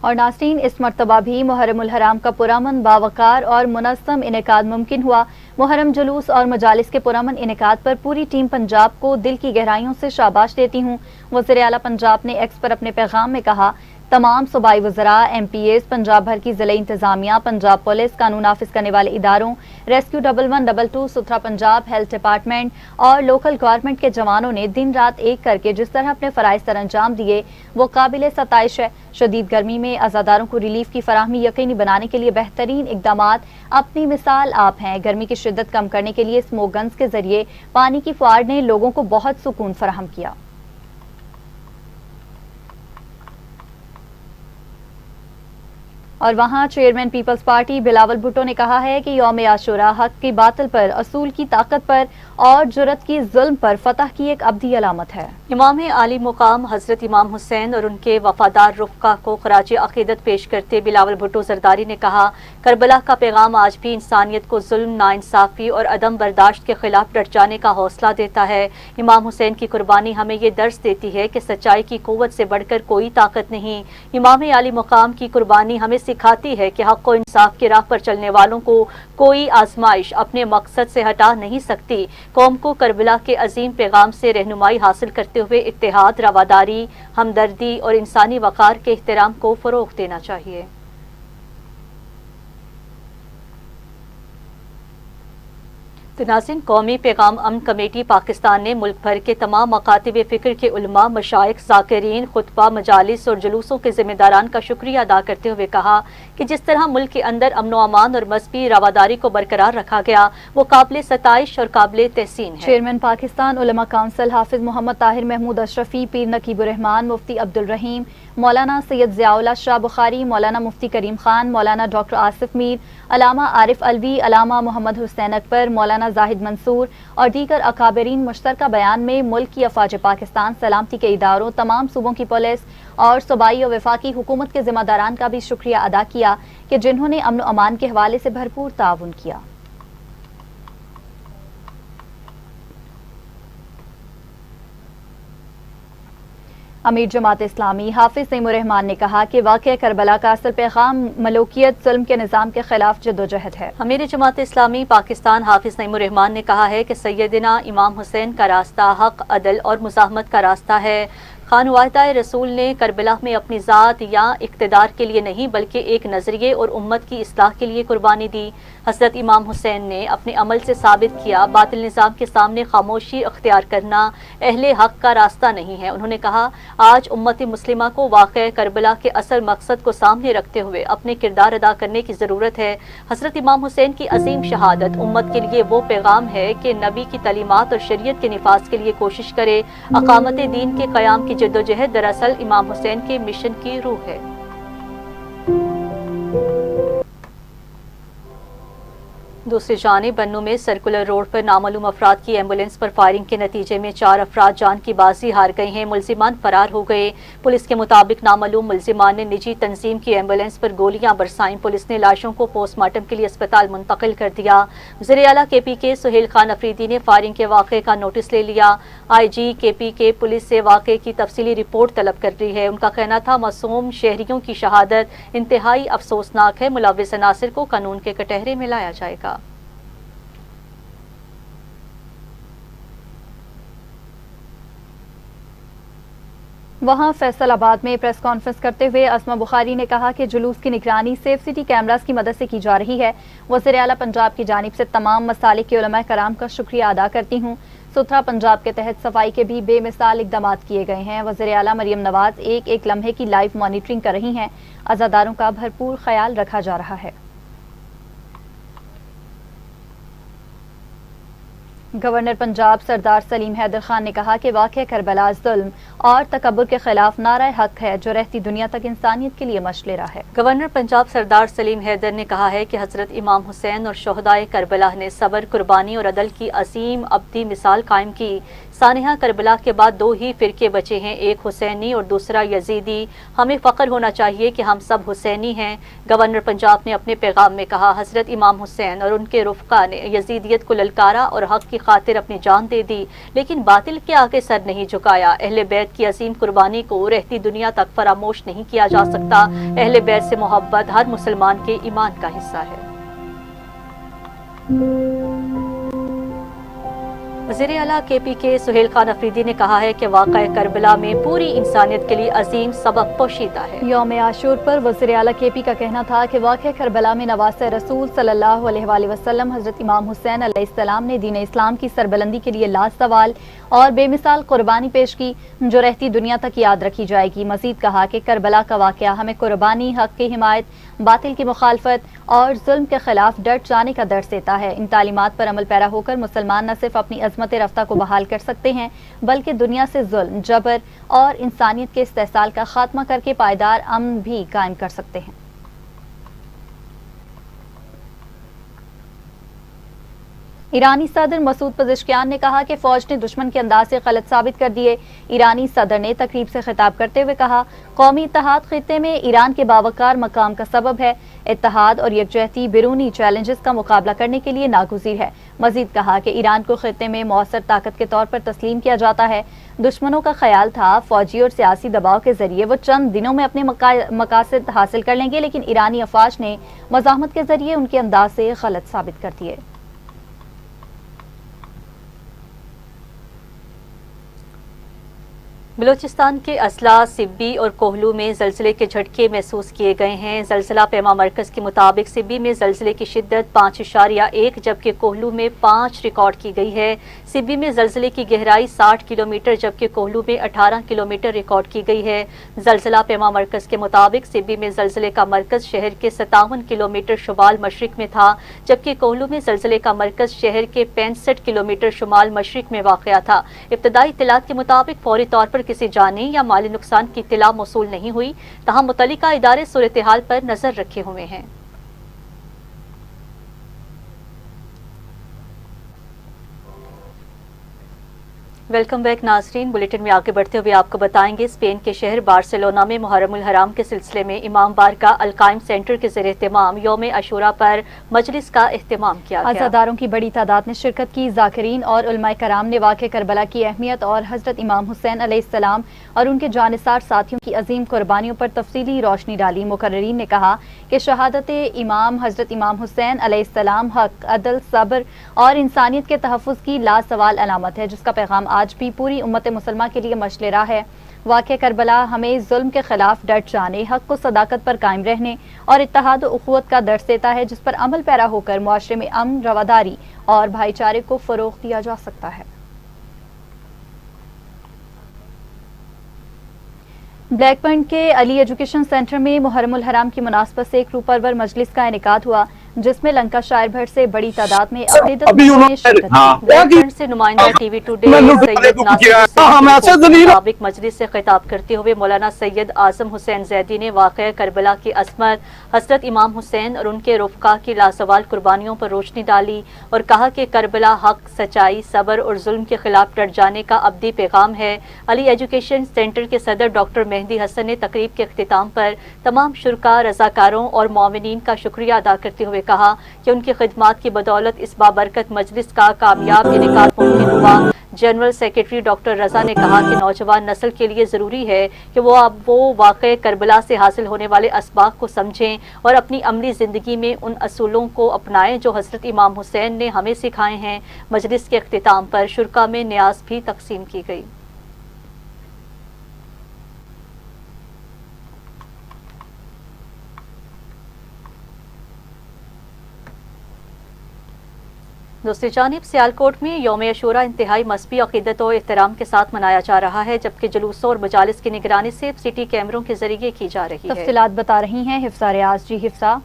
اور ناظرین، اس مرتبہ بھی محرم الحرام کا پرامن، باوقار اور منظم انعقاد ممکن ہوا۔ محرم جلوس اور مجالس کے پرامن انعقاد پر پوری ٹیم پنجاب کو دل کی گہرائیوں سے شاباش دیتی ہوں۔ وزیر اعلیٰ پنجاب نے ایکس پر اپنے پیغام میں کہا، تمام صوبائی وزراء، ایم پی ایز، پنجاب بھر کی ضلعی انتظامیہ، پنجاب پولیس، قانون نافذ کرنے والے اداروں، ریسکیو 1112، ستھرا پنجاب، ہیلتھ ڈپارٹمنٹ اور لوکل گورنمنٹ کے جوانوں نے دن رات ایک کر کے جس طرح اپنے فرائض سر انجام دیے وہ قابل ستائش ہے۔ شدید گرمی میں عزاداروں کو ریلیف کی فراہمی یقینی بنانے کے لیے بہترین اقدامات اپنی مثال آپ ہیں۔ گرمی کی شدت کم کرنے کے لیے اسموک گنز کے ذریعے پانی کی فوار نے لوگوں کو بہت سکون فراہم کیا۔ اور وہاں چیئرمین پیپلز پارٹی بلاول بھٹو نے کہا ہے کہ یوم عاشوراء حق کی باطل پر، اصول کی طاقت پر اور جرأت کی ظلم پر فتح کی ایک ابدی علامت ہے۔ امام عالی مقام حضرت امام حسین اور ان کے وفادار رفقا کو خراج عقیدت پیش کرتے بلاول بھٹو زرداری نے کہا، کربلا کا پیغام آج بھی انسانیت کو ظلم، ناانصافی اور عدم برداشت کے خلاف ڈٹ جانے کا حوصلہ دیتا ہے۔ امام حسین کی قربانی ہمیں یہ درس دیتی ہے کہ سچائی کی قوت سے بڑھ کر کوئی طاقت نہیں۔ امام عالی مقام کی قربانی ہمیں سکھاتی ہے کہ حق و انصاف کی راہ پر چلنے والوں کو کوئی آزمائش اپنے مقصد سے ہٹا نہیں سکتی۔ قوم کو کربلا کے عظیم پیغام سے رہنمائی حاصل کرتے ہوئے اتحاد، رواداری، ہمدردی اور انسانی وقار کے احترام کو فروغ دینا چاہیے۔ ناظرین، قومی پیغام امن کمیٹی پاکستان نے ملک بھر کے تمام مکاتب فکر کے علماء، مشائخ، ذاکرین، خطبہ، مجالس اور جلوسوں کے ذمہ داران کا شکریہ ادا کرتے ہوئے کہا کہ جس طرح ملک کے اندر امن و امان اور مذہبی رواداری کو برقرار رکھا گیا وہ قابل ستائش اور قابل تحسین ہے۔ چیئرمین پاکستان علماء کونسل حافظ محمد طاہر محمود اشرفی، پیر نقیب الرحمان، مفتی عبدالرحیم، مولانا سید ضیاء اللہ شاہ بخاری، مولانا مفتی کریم خان، مولانا ڈاکٹر آصف میر، علامہ عارف الوی، علامہ محمد حسین اکبر، مولانا زاہد منصور اور دیگر اکابرین مشترکہ بیان میں ملک کی افواج پاکستان، سلامتی کے اداروں، تمام صوبوں کی پولیس اور صوبائی و وفاقی حکومت کے ذمہ داران کا بھی شکریہ ادا کیا کہ جنہوں نے امن و امان کے حوالے سے بھرپور تعاون کیا۔ امیر جماعت اسلامی حافظ نعیم الرحمان نے کہا کہ واقعہ کربلا کا اصل پیغام ملوکیت، ظلم کے نظام کے خلاف جدوجہد ہے۔ امیر جماعت اسلامی پاکستان حافظ نعیم الرحمان نے کہا ہے کہ سیدنا امام حسین کا راستہ حق، عدل اور مزاحمت کا راستہ ہے۔ خان واحدہ رسول نے کربلا میں اپنی ذات یا اقتدار کے لیے نہیں بلکہ ایک نظریے اور امت کی اصلاح کے لیے قربانی دی۔ حضرت امام حسین نے اپنے عمل سے ثابت کیا باطل نظام کے سامنے خاموشی اختیار کرنا اہل حق کا راستہ نہیں ہے۔ انہوں نے کہا، آج امت مسلمہ کو واقعہ کربلا کے اصل مقصد کو سامنے رکھتے ہوئے اپنے کردار ادا کرنے کی ضرورت ہے۔ حضرت امام حسین کی عظیم شہادت امت کے لیے وہ پیغام ہے کہ نبی کی تعلیمات اور شریعت کے نفاذ کے لیے کوشش کرے۔ اقامت دین کے قیام کی جدوجہد دراصل امام حسین کے مشن کی روح ہے۔ دوسری جانب بنوں میں سرکولر روڈ پر نامعلوم افراد کی ایمبولینس پر فائرنگ کے نتیجے میں 4 افراد جان کی بازی ہار گئے ہیں۔ ملزمان فرار ہو گئے۔ پولیس کے مطابق نامعلوم ملزمان نے نجی تنظیم کی ایمبولینس پر گولیاں برسائیں۔ پولیس نے لاشوں کو پوسٹ مارٹم کے لیے اسپتال منتقل کر دیا۔ وزیر اعلیٰ کے پی کے سہیل خان افریدی نے فائرنگ کے واقعے کا نوٹس لے لیا۔ آئی جی کے پی کے پولیس سے واقعے کی تفصیلی رپورٹ طلب کر رہی ہے۔ ان کا کہنا تھا، معصوم شہریوں کی شہادت انتہائی افسوسناک ہے۔ ملوث عناصر کو قانون کے کٹہرے میں لایا جائے گا۔ وہاں فیصل آباد میں پریس کانفرنس کرتے ہوئے اسما بخاری نے کہا کہ جلوس کی نگرانی سیف سٹی کیمراز کی مدد سے کی جا رہی ہے۔ وزیر اعلیٰ پنجاب کی جانب سے تمام مسالک کے علماء کرام کا شکریہ ادا کرتی ہوں۔ ستھرا پنجاب کے تحت صفائی کے بھی بے مثال اقدامات کیے گئے ہیں۔ وزیر اعلیٰ مریم نواز ایک ایک لمحے کی لائیو مانیٹرنگ کر رہی ہیں۔ عزاداروں کا بھرپور خیال رکھا جا رہا ہے۔ گورنر پنجاب سردار سلیم حیدر خان نے کہا کہ واقعہ کربلا ظلم اور تکبر کے خلاف نعرہ حق ہے جو رہتی دنیا تک انسانیت کے لیے مشعل راہ ہے۔ گورنر پنجاب سردار سلیم حیدر نے کہا ہے کہ حضرت امام حسین اور شہدائے کربلا نے صبر، قربانی اور عدل کی عظیم ابدی مثال قائم کی۔ سانحہ کربلا کے بعد 2 ہی فرقے بچے ہیں، ایک حسینی اور دوسرا یزیدی۔ ہمیں فخر ہونا چاہیے کہ ہم سب حسینی ہیں۔ گورنر پنجاب نے اپنے پیغام میں کہا، حضرت امام حسین اور ان کے رفقا نے یزیدیت کو للکارا اور حق کی خاطر اپنی جان دے دی، لیکن باطل کے آگے سر نہیں جھکایا۔ اہل بیت کی عظیم قربانی کو رہتی دنیا تک فراموش نہیں کیا جا سکتا۔ اہل بیت سے محبت ہر مسلمان کے ایمان کا حصہ ہے۔ وزیر اعلیٰ کے پی کے سہیل خان افریدی نے کہا ہے کہ واقعہ کربلا میں پوری انسانیت کے لیے عظیم سبق پوشیدہ ہے۔ یوم عاشور پر وزیر اعلیٰ کے پی کا کہنا تھا کہ واقعہ کربلا میں نواسہ رسول صلی اللہ علیہ وآلہ وسلم حضرت امام حسین علیہ السلام نے دین اسلام کی سربلندی کے لیے لازوال اور بے مثال قربانی پیش کی، جو رہتی دنیا تک یاد رکھی جائے گی۔ مزید کہا کہ کربلا کا واقعہ ہمیں قربانی، حق کی حمایت، باطل کی مخالفت اور ظلم کے خلاف ڈٹ جانے کا درس دیتا ہے۔ ان تعلیمات پر عمل پیرا ہو کر مسلمان نہ صرف اپنی عظمت رفتہ کو بحال کر سکتے ہیں، بلکہ دنیا سے ظلم، جبر اور انسانیت کے استحصال کا خاتمہ کر کے پائیدار امن بھی قائم کر سکتے ہیں۔ ایرانی صدر مسعود پزشکیان نے کہا کہ فوج نے دشمن کے انداز غلط ثابت کر دیے۔ ایرانی صدر نے تقریب سے خطاب کرتے ہوئے کہا، قومی اتحاد خطے میں ایران کے باوقار مقام کا سبب ہے۔ اتحاد اور یکجہتی بیرونی چیلنجز کا مقابلہ کرنے کے لیے ناگزیر ہے۔ مزید کہا کہ ایران کو خطے میں مؤثر طاقت کے طور پر تسلیم کیا جاتا ہے۔ دشمنوں کا خیال تھا فوجی اور سیاسی دباؤ کے ذریعے وہ چند دنوں میں اپنے مقاصد حاصل کر لیں گے، لیکن ایرانی افواج نے مزاحمت کے ذریعے ان کے انداز سے غلط ثابت کر دیے۔ بلوچستان کے اسلحہ، سبی اور کوہلو میں زلزلے کے جھٹکے محسوس کیے گئے ہیں۔ زلزلہ پیما مرکز کے مطابق سبی میں زلزلے کی شدت 5.1 جبکہ کوہلو میں 5 ریکارڈ کی گئی ہے۔ سبی میں زلزلے کی گہرائی 60 کلومیٹر جبکہ کوہلو میں 18 کلومیٹر ریکارڈ کی گئی ہے۔ زلزلہ پیما مرکز کے مطابق سبی میں زلزلے کا مرکز شہر کے 57 کلومیٹر شمال مشرق میں تھا، جبکہ کوہلو میں زلزلے کا مرکز شہر کے 65 کلومیٹر شمال مشرق میں واقع تھا۔ ابتدائی اطلاعات کے مطابق فوری طور پر کسی جانی یا مالی نقصان کی اطلاع موصول نہیں ہوئی، تاہم متعلقہ ادارے صورتحال پر نظر رکھے ہوئے ہیں۔ ویلکم بیک ناظرین، بلیٹن میں آگے بڑھتے ہوئے آپ کو بتائیں گے اسپین کے شہر بارسلونا میں محرم الحرام کے سلسلے میں امام بارگاہ القائم سینٹر کے زیر اہتمام یوم عاشورہ پر مجلس کا اہتمام کیا گیا۔ عزاداروں کی بڑی تعداد نے شرکت کی۔ ذاکرین اور علماء کرام نے واقع کربلا کی اہمیت اور حضرت امام حسین علیہ السلام اور ان کے جانثار ساتھیوں کی عظیم قربانیوں پر تفصیلی روشنی ڈالی۔ مقررین نے کہا کہ شہادت امام حضرت امام حسین علیہ السلام حق، عدل، صبر اور انسانیت کے تحفظ کی لازوال علامت ہے، جس کا پیغام آج بھی پوری امت مسلمہ کے لیے مشعل راہ ہے۔ واقعہ کربلا ہمیں ظلم کے خلاف ڈٹ جانے، حق و صداقت پر قائم رہنے اور اتحاد و اخوت کا درس دیتا ہے، جس پر عمل پیرا ہو کر معاشرے میں امن، رواداری اور بھائی چارے کو فروغ دیا جا سکتا ہے۔ بلیک پوائنٹ کے علی ایجوکیشن سینٹر میں محرم الحرام کی مناسبت سے ایک روح پرور مجلس کا انعقاد ہوا، جس میں لنکا شائر بھر سے بڑی تعداد میں عقیدت مندوں نے شرکت کی۔ بلیک پوائنٹ سے نمائندہ ٹی وی ٹوڈے سید ناصر حسین کے مطابق مجلس سے خطاب کرتے ہوئے مولانا سید اعظم حسین زیدی نے واقعہ کربلا کی عظمت، حضرت امام حسین اور ان کے رفقا کی لازوال قربانیوں پر روشنی ڈالی اور کہا کہ کربلا حق، سچائی، صبر اور ظلم کے خلاف ڈٹ جانے کا ابدی پیغام ہے۔ علی ایجوکیشن سینٹر کے صدر ڈاکٹر مہدی حسن نے تقریب کے اختتام پر تمام شرکاء، رضاکاروں اور معاونین کا شکریہ ادا کرتے ہوئے کہا کہ ان کی خدمات کی بدولت اس بابرکت مجلس کا کامیاب انعقاد ممکن ہوا۔ جنرل سیکریٹری ڈاکٹر رضا نے کہا کہ نوجوان نسل کے لیے ضروری ہے کہ وہ واقع کربلا سے حاصل ہونے والے اسباق کو سمجھیں اور اپنی عملی زندگی میں ان اصولوں کو اپنائیں جو حضرت امام حسین نے ہمیں سکھائے ہیں۔ مجلس کے اختتام پر شرکاء میں نیاز بھی تقسیم کی گئی۔ دوسری جانب سیالکوٹ میں یوم عاشورہ انتہائی مذہبی عقیدت و احترام کے ساتھ منایا جا رہا ہے، جبکہ جلوسوں اور مجالس کی نگرانی صرف سٹی کیمروں کے ذریعے کی جا رہی ہے۔ تفصیلات بتا رہی ہیں حفصہ ریاض۔ جی حفصہ۔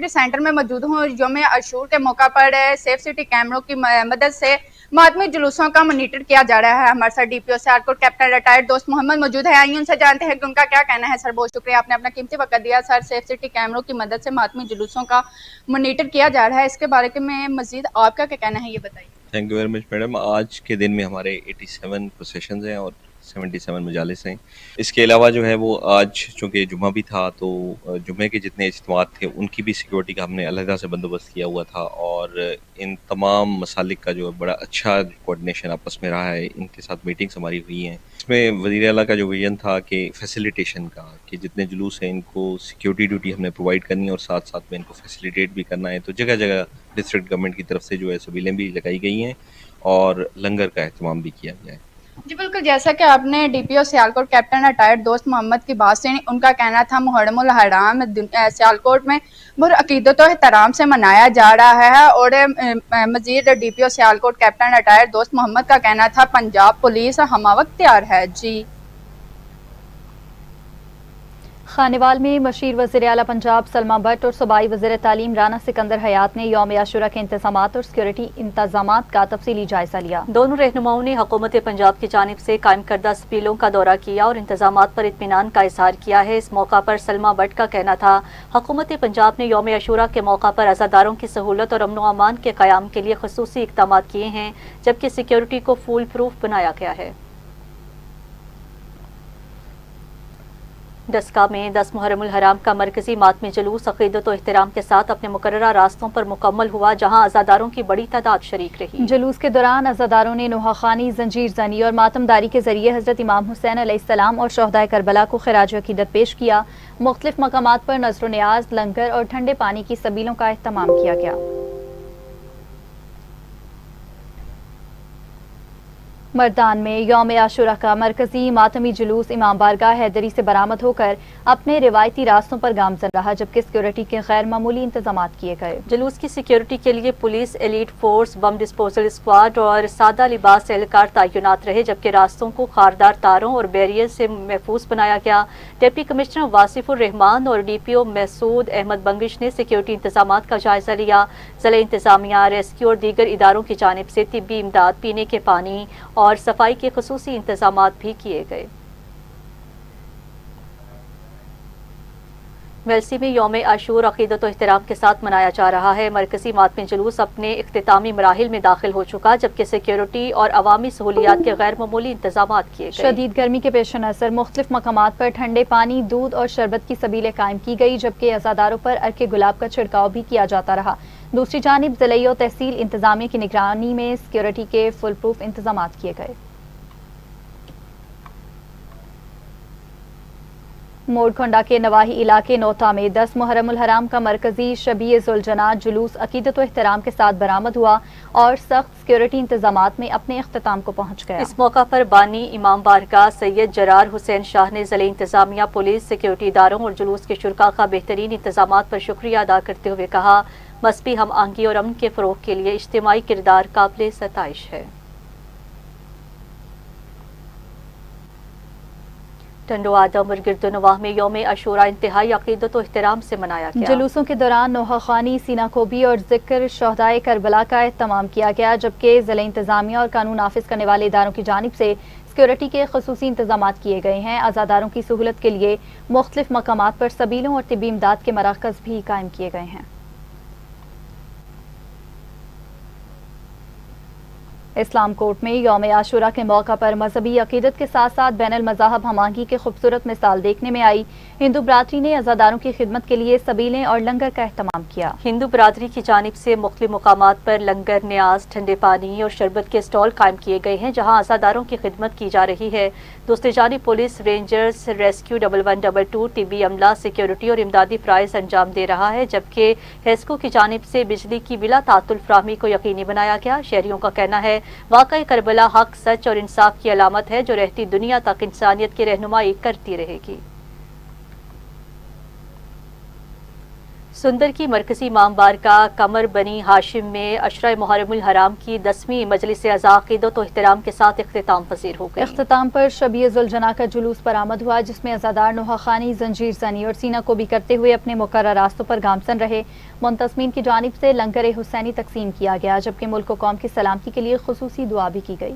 سینٹر میں موجود ہوں، یوم عاشور کے موقع پر سیف سٹی کیمروں کی مدد سے ماتمی جلوسوں کا مانیٹر کیا جا رہا ہے۔ ہمارے ساتھ ڈی پی او سیالکوٹ کیپٹن ریٹائرڈ دوست محمد موجود ہے، آئیے ان سے جانتے ہیں کہ ان کا کیا کہنا ہے۔ سر بہت شکریہ، آپ نے اپنا قیمتی وقت دیا۔ سر، سیف سٹی کیمروں کی مدد سے ماتمی جلوسوں کا مانیٹر کیا جا رہا ہے، اس کے بارے میں مزید آپ کا کیا کہنا ہے، یہ بتائیے۔ Thank you very much madam. آج کے دن میں ہمارے 87 پروسیشنز ہیں اور 77 مجالس ہیں. اس کے علاوہ جو ہے وہ آج چونکہ جمعہ بھی تھا تو جمعے کے جتنے اجتماعات تھے ان کی بھی سیکیورٹی کا ہم نے علیحدہ سے بندوبست کیا ہوا تھا، اور ان تمام مسالک کا جو بڑا اچھا کوآرڈینیشن آپس میں رہا ہے. ان کے ساتھ میٹنگز ہماری ہوئی ہیں. اس میں وزیر اعلیٰ کا جو ویژن تھا کہ فیسیلیٹیشن کا، کہ جتنے جلوس ہیں ان کو سیکیورٹی ڈیوٹی ہم نے پرووائڈ کرنی ہے اور ساتھ ساتھ میں ان کو فیسیلیٹیٹ بھی کرنا ہے. تو جگہ جگہ ڈسٹرکٹ گورنمنٹ کی طرف سے جو ہے سبیلیں بھی لگائی گئی ہیں اور لنگر کا اہتمام بھی کیا گیا ہے. جی بالکل، جیسا کہ آپ نے ڈی پی او سیالکوٹ کیپٹن ریٹائرڈ دوست محمد کی بات سنی، ان کا کہنا تھا محرم الحرام سیالکوٹ میں عقیدت و احترام سے منایا جا رہا ہے. اور مزید ڈی پی او سیالکوٹ کیپٹن ریٹائرڈ دوست محمد کا کہنا تھا پنجاب پولیس ہمہ وقت تیار ہے. جی خانیوال میں مشیر وزیر اعلیٰ پنجاب سلمہ بٹ اور صوبائی وزیر تعلیم رانا سکندر حیات نے یوم عاشورہ کے انتظامات اور سیکیورٹی انتظامات کا تفصیلی جائزہ لیا. دونوں رہنماؤں نے حکومت پنجاب کی جانب سے قائم کردہ سبیلوں کا دورہ کیا اور انتظامات پر اطمینان کا اظہار کیا ہے. اس موقع پر سلمہ بٹ کا کہنا تھا حکومت پنجاب نے یوم عاشورہ کے موقع پر عزاداروں کی سہولت اور امن و امان کے قیام کے لیے خصوصی اقدامات کیے ہیں، جبکہ سیکیورٹی کو فول پروف بنایا گیا ہے. ڈسکا میں 10 محرم الحرام کا مرکزی ماتمی جلوس عقیدت و احترام کے ساتھ اپنے مقررہ راستوں پر مکمل ہوا، جہاں عزاداروں کی بڑی تعداد شریک رہی. جلوس کے دوران عزاداروں نے نوحہ خوانی، زنجیر زنی اور ماتم داری کے ذریعے حضرت امام حسین علیہ السلام اور شہدائے کربلا کو خراج عقیدت پیش کیا. مختلف مقامات پر نذر و نیاز، لنگر اور ٹھنڈے پانی کی سبیلوں کا اہتمام کیا گیا. مردان میں یوم عاشورہ کا مرکزی ماتمی جلوس امام بارگاہ حیدری سے برآمد ہو کر اپنے روایتی راستوں پر گامزن رہا، جبکہ سیکیورٹی کے غیر معمولی انتظامات کیے گئے. جلوس کی سیکیورٹی کے لیے police, elite force, bomb disposal squad اور سادہ لباس اہلکار تعینات رہے، جبکہ راستوں کو خاردار تاروں اور بیریئر سے محفوظ بنایا گیا. ڈپٹی کمشنر واصف الرحمان اور ڈی پی او محسود احمد بنگش نے سیکیورٹی انتظامات کا جائزہ لیا. ضلع انتظامیہ، ریسکیو اور دیگر اداروں کی جانب سے طبی امداد، پینے کے پانی اور صفائی کے خصوصی انتظامات بھی کیے گئے. ویلسی میں یوم عاشور عقیدت و احترام کے ساتھ منایا جا رہا ہے. مرکزی ماتمی جلوس اپنے اختتامی مراحل میں داخل ہو چکا، جبکہ سیکیورٹی اور عوامی سہولیات کے غیر معمولی انتظامات کیے گئے. شدید گرمی کے پیش نظر مختلف مقامات پر ٹھنڈے پانی، دودھ اور شربت کی سبیلیں قائم کی گئی، جبکہ عزاداروں پر عرق گلاب کا چھڑکاؤ بھی کیا جاتا رہا. دوسری جانب ضلعی و تحصیل انتظامیہ کی نگرانی میں سیکیورٹی کے فل پروف انتظامات کیے گئے. موڑکھنڈا کے نواحی علاقے نوتا میں 10 محرم الحرام کا مرکزی شبیہ ذوالجناح جلوس عقیدت و احترام کے ساتھ برآمد ہوا اور سخت سیکیورٹی انتظامات میں اپنے اختتام کو پہنچ گیا. اس موقع پر بانی امام بارگاہ سید جرار حسین شاہ نے ضلع انتظامیہ، پولیس، سیکیورٹی اداروں اور جلوس کے شرکاء کا بہترین انتظامات پر شکریہ ادا کرتے ہوئے کہا مذہبی ہم آہنگی اور امن کے فروغ کے لیے اجتماعی کردار قابل ستائش ہے. ٹنڈو آدم اور گرد و نواح میں یوم عاشورہ انتہائی عقیدت و احترام سے منایا گیا. جلوسوں کے دوران نوحہ خوانی، سینہ کوبی اور ذکر شہدائے کربلا کا اہتمام کیا گیا، جبکہ ضلع انتظامیہ اور قانون نافذ کرنے والے اداروں کی جانب سے سیکیورٹی کے خصوصی انتظامات کیے گئے ہیں. عزاداروں کی سہولت کے لیے مختلف مقامات پر سبیلوں اور طبی امداد کے مراکز بھی قائم کیے گئے ہیں. اسلام کوٹ میں یوم عاشورہ کے موقع پر مذہبی عقیدت کے ساتھ ساتھ بین المذاہب ہم آہنگی کی خوبصورت مثال دیکھنے میں آئی. ہندو برادری نے عزاداروں کی خدمت کے لیے سبیلیں اور لنگر کا اہتمام کیا. ہندو برادری کی جانب سے مختلف مقامات پر لنگر، نیاز، ٹھنڈے پانی اور شربت کے اسٹال قائم کیے گئے ہیں، جہاں عزاداروں کی خدمت کی جا رہی ہے. دوسری جانب پولیس، رینجرز، ریسکیو 1122، طبی عملہ، سیکیورٹی اور امدادی فرائض انجام دے رہا ہے، جبکہ ہیسکو کی جانب سے بجلی کی بلا تعطل فراہمی کو یقینی بنایا گیا. شہریوں کا کہنا ہے واقعہ کربلا حق، سچ اور انصاف کی علامت ہے، جو رہتی دنیا تک انسانیت کی رہنمائی کرتی رہے گی. سندر کی مرکزی امام بارگاہ قمر بنی ہاشم میں عشرہ محرم الحرام کی 10ویں مجلس عزا عقیدت و احترام کے ساتھ اختتام پذیر ہو گئی. اختتام پر شبیہ ذوالجناح کا جلوس برآمد ہوا، جس میں عزادار نوحہ خوانی، زنجیر زنی اور سینہ کوبی کرتے ہوئے اپنے مقررہ راستوں پر گامزن رہے. منتظمین کی جانب سے لنگر حسینی تقسیم کیا گیا، جبکہ ملک و قوم کی سلامتی کے لیے خصوصی دعا بھی کی گئی.